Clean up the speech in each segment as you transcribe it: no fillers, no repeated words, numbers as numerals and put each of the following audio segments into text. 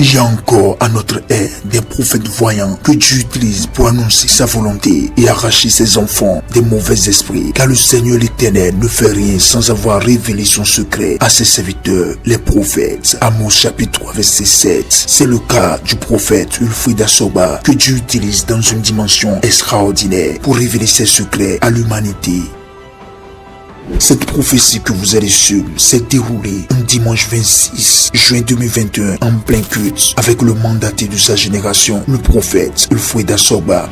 Il y a encore à notre ère des prophètes voyants que Dieu utilise pour annoncer sa volonté et arracher ses enfants des mauvais esprits. Car le Seigneur l'Éternel ne fait rien sans avoir révélé son secret à ses serviteurs, les prophètes. Amos chapitre 3 verset 7. C'est le cas du prophète Ulfried Asoba que Dieu utilise dans une dimension extraordinaire pour révéler ses secrets à l'humanité. Cette prophétie que vous allez suivre s'est déroulée un dimanche 26 juin 2021 en plein culte avec le mandaté de sa génération, le prophète Ulfried Asoba.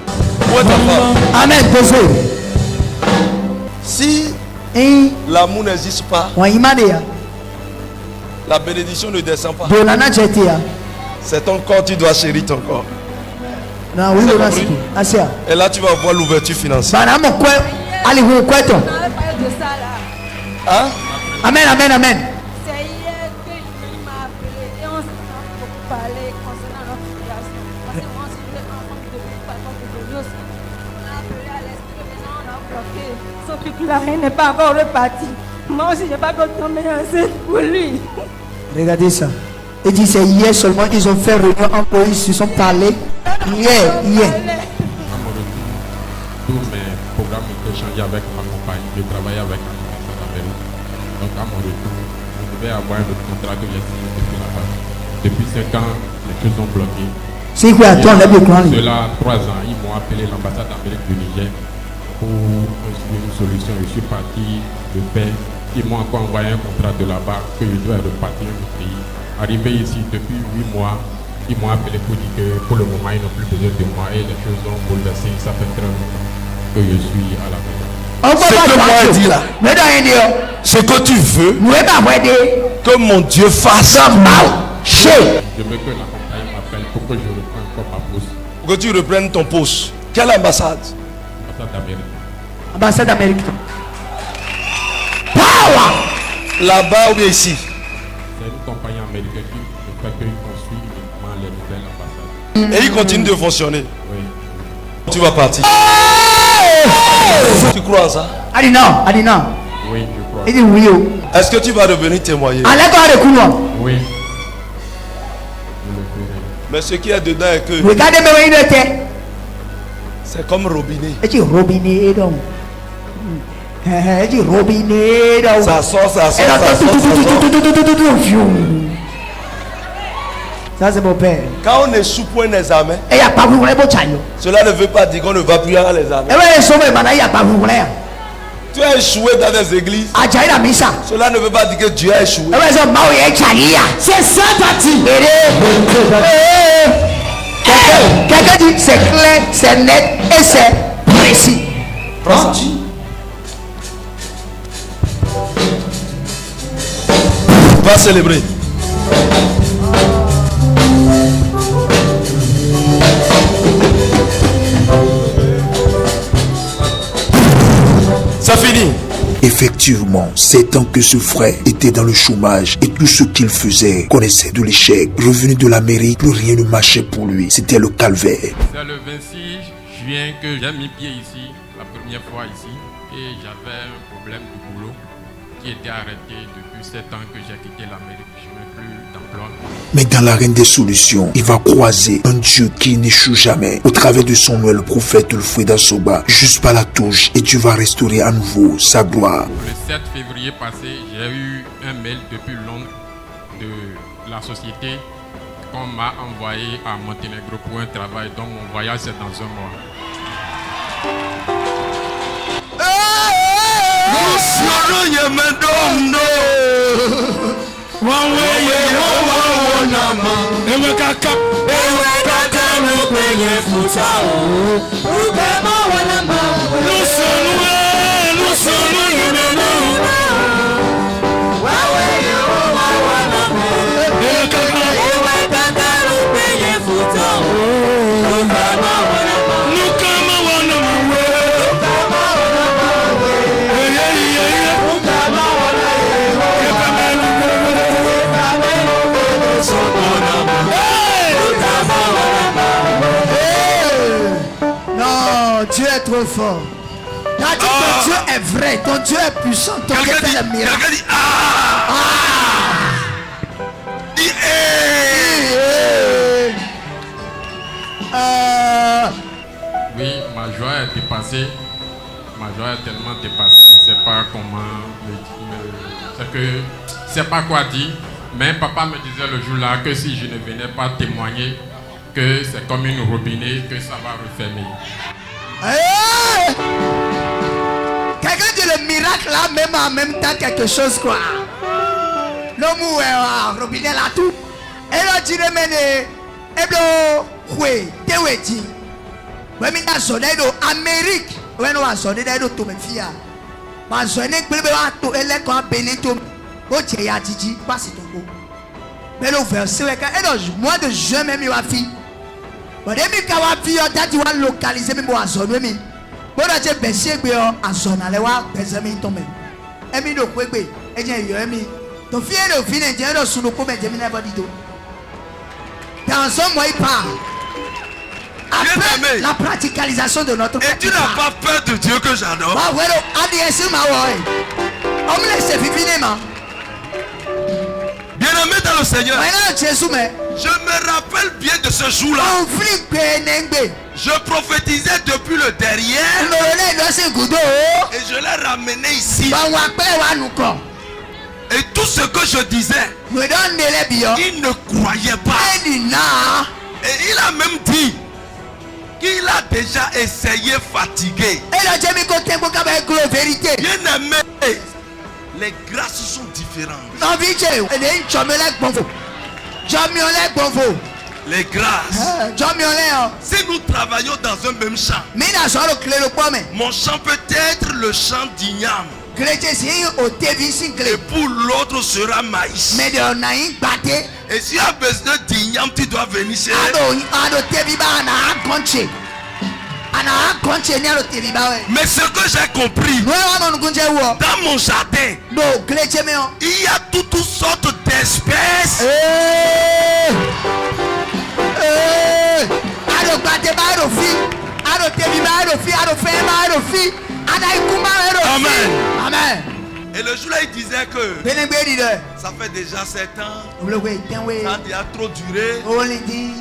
Amen. Si l'amour n'existe pas, la bénédiction ne descend pas. C'est ton corps, tu dois chérir ton corps. Et là, tu vas voir l'ouverture financière. Hein? Amen. C'est hier qu'il m'a appelé et on s'est beaucoup parlé concernant notre relation. Parce que moi aussi, je vais ensemble de lui, par contre, de lui aussi. On a appelé à l'esprit, maintenant on a bloqué. Sauf que la reine n'est pas encore repartie. Moi aussi, je n'ai pas encore tombé enceinte pour lui. Regardez ça. Il dit c'est hier seulement qu'ils ont fait réunion en police, ils se sont parlé. Hier. Tous mes programmes étaient changés avec ma compagne. Je travaillais avec un ambassade d'Amérique. Donc à mon retour, je devais avoir un autre contrat que j'ai signé depuis là-bas. Depuis 5 ans, les choses ont bloqué. C'est quoi attends, Cela 3 ans, ils m'ont appelé l'ambassade d'Amérique du Niger pour trouver une solution. Je suis parti de paix. Ils m'ont encore envoyé un contrat de là-bas que je dois repartir au pays. Arrivé ici depuis 8 mois, ils m'ont appelé pour dire que pour le moment ils n'ont plus besoin de moi et les choses ont bouleversé. Ça fait très longtemps que je suis à la maison. Ce que moi je dis là, ce que tu veux que mon Dieu fasse, Je veux que la compagnie m'appelle pour que je reprenne encore ma poste. pour que tu reprennes ton poste. Quelle ambassade? Ambassade d'Amérique. Là-bas ou bien ici? C'est une compagnie américaine qui fait qu'ils construisent uniquement les nouvelles ambassades. Et il continue de fonctionner. Oui. Tu vas partir. Tu crois en ça? Adi non. Oui, je crois. Il dit oui. Est-ce que tu vas revenir témoigner? Allez, Oui. Je le ferai. Mais ce qui est dedans est que regardez-moi une tête. c'est comme robinet. Et tu robinet donc. Tu robinet donc. Ça sort. Ça c'est mon père. Quand on échoue pour un examen, Et il n'y a pas voulu cela ne veut pas dire qu'on ne va plus à l'examen. et ouais, sauvé, maintenant il n'y a pas voulu. Tu as échoué dans des églises, Ajaï la misa. cela ne veut pas dire que Dieu a échoué. Et ouais, ça m'a oublié Chalia. C'est ça, Tati. Quelqu'un dit c'est clair, c'est net et c'est précis. Prends ça. Va célébrer. Ça finit. Effectivement, c'est tant que ce frère était dans le chômage et tout ce qu'il faisait connaissait de l'échec. Revenu de l'Amérique, plus rien ne marchait pour lui. C'était le calvaire. C'est le 26 juin que j'ai mis pied ici, la première fois ici, et j'avais un problème de boulot qui était arrêté depuis 7 ans que j'ai quitté l'Amérique. Je n'ai plus d'emploi. Mais dans l'arène des solutions, il va croiser un Dieu qui n'échoue jamais. Au travers de son nom, le prophète Ulfried Asoba, juste par la touche, et Dieu va restaurer à nouveau sa gloire. Le 7 février passé, j'ai eu un mail depuis Londres de la société qu'on m'a envoyé à Monténégro pour un travail. Donc mon voyage c'est dans un mois. Dieu est trop fort. Ton Dieu est vrai, ton Dieu est puissant, ton Dieu fait des miracles. Quelqu'un dit dépassé. Ma joie est tellement dépassée, je ne sais pas comment je ne sais pas quoi dire. Mais papa me disait le jour-là que si je ne venais pas témoigner, que c'est comme une robinet, que ça va refermer. Hey! Quelqu'un dit le miracle là, même en même temps quelque chose quoi. L'homme est robinet là tout. Et là, tu le mènes. Et bien, oui, tu es dit. Oui, mais dans son aide Amérique. Oui, nous avons son aide tout mes filles. Mais son aide, elle est comme Benito. Oh, tu es à Titi, pas si ton go. Mais le verset, et donc, moi de juin, même, il va faire. Bon, dès que tu vas tu vas localiser, même pour en son même. Bon, tu es baissé, en son allez voir, Benjamin tombe. Et puis, donc, oui, et bien, il y a un ton fils est au final, il y a un sous le coup, mais il n'y a pas du tout. Dans son moyen, il part. Après la praticalisation de notre et tu n'as pas peur de Dieu que j'adore. Bien-aimé dans le Seigneur, je me rappelle bien de ce jour-là. Je prophétisais depuis le derrière et je l'ai ramené ici. Et tout ce que je disais, il ne croyait pas. Et il a même dit qu'il a déjà essayé fatigué. Bien aimé, les grâces sont différentes. Les grâces. Si nous travaillons dans un même champ, mon champ peut être le champ d'igname. Et pour l'autre sera maïs. Et si tu as besoin d'igname, tu dois venir chez mais ce que j'ai compris, dans mon jardin, il y a toutes sortes d'espèces. Amen. Amen. Et le jour-là, il disait que ça fait déjà 7 ans, ça a trop duré,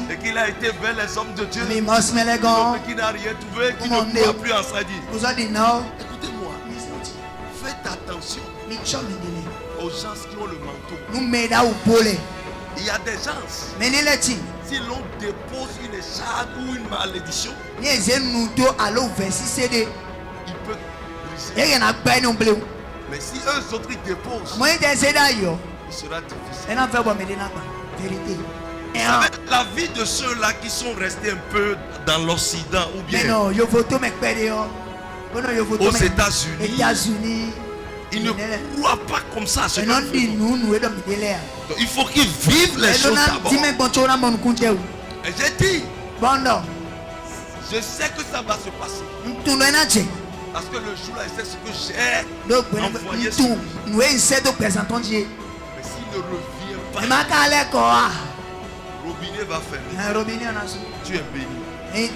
et qu'il a été vers les hommes de Dieu, qui n'a rien trouvé, qui ne croit plus en ça. Écoutez-moi, faites attention aux gens qui ont le manteau. Il y a des gens, si l'on dépose une écharpe ou une malédiction, il peut briser. Mais si eux autres ils déposent, il sera difficile. La vie de ceux-là qui sont restés un peu dans l'Occident ou bien aux États-Unis, ils ne croient pas comme ça. Donc, il faut qu'ils vivent les choses d'abord. Et j'ai dit, je sais que ça va se passer. Parce que le jour-là, c'est ce que j'ai envoyé sur lui. Mais s'il ne revient pas, robinet va fermer. Tu es béni.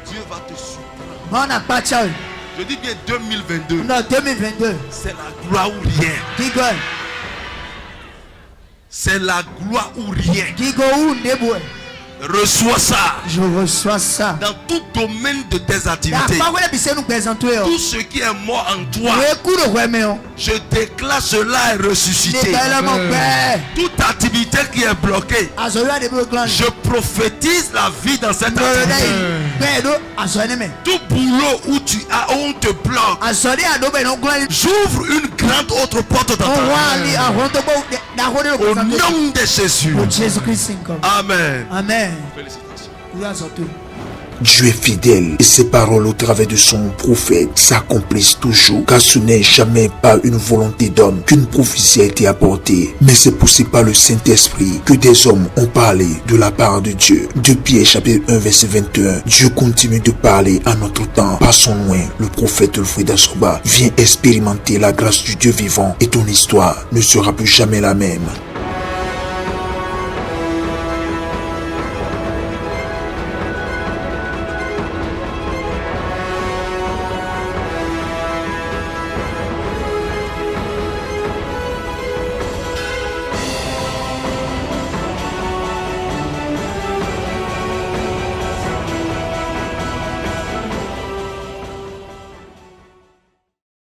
Dieu va te surprendre. Je dis bien 2022. C'est la gloire ou rien. C'est la gloire ou rien. Reçois ça. Je reçois ça. Dans tout domaine de tes activités. Tout ce qui est mort en toi, je déclare cela est ressuscité. Toute activité qui est bloquée, je prophétise la vie dans cette activité. Tout boulot où tu as, où on te bloque, j'ouvre une grande autre porte dans ta vie. Au nom de Jésus. Amen. Amen. Félicitations. Dieu est fidèle et ses paroles au travers de son prophète s'accomplissent toujours, car ce n'est jamais pas une volonté d'homme qu'une prophétie a été apportée, mais c'est poussé par le Saint-Esprit que des hommes ont parlé de la part de Dieu. 2 Pierre chapitre 1 verset 21. Dieu continue de parler à notre temps par son loin. Le prophète Wilfrid Asoba vient expérimenter la grâce du Dieu vivant et ton histoire ne sera plus jamais la même.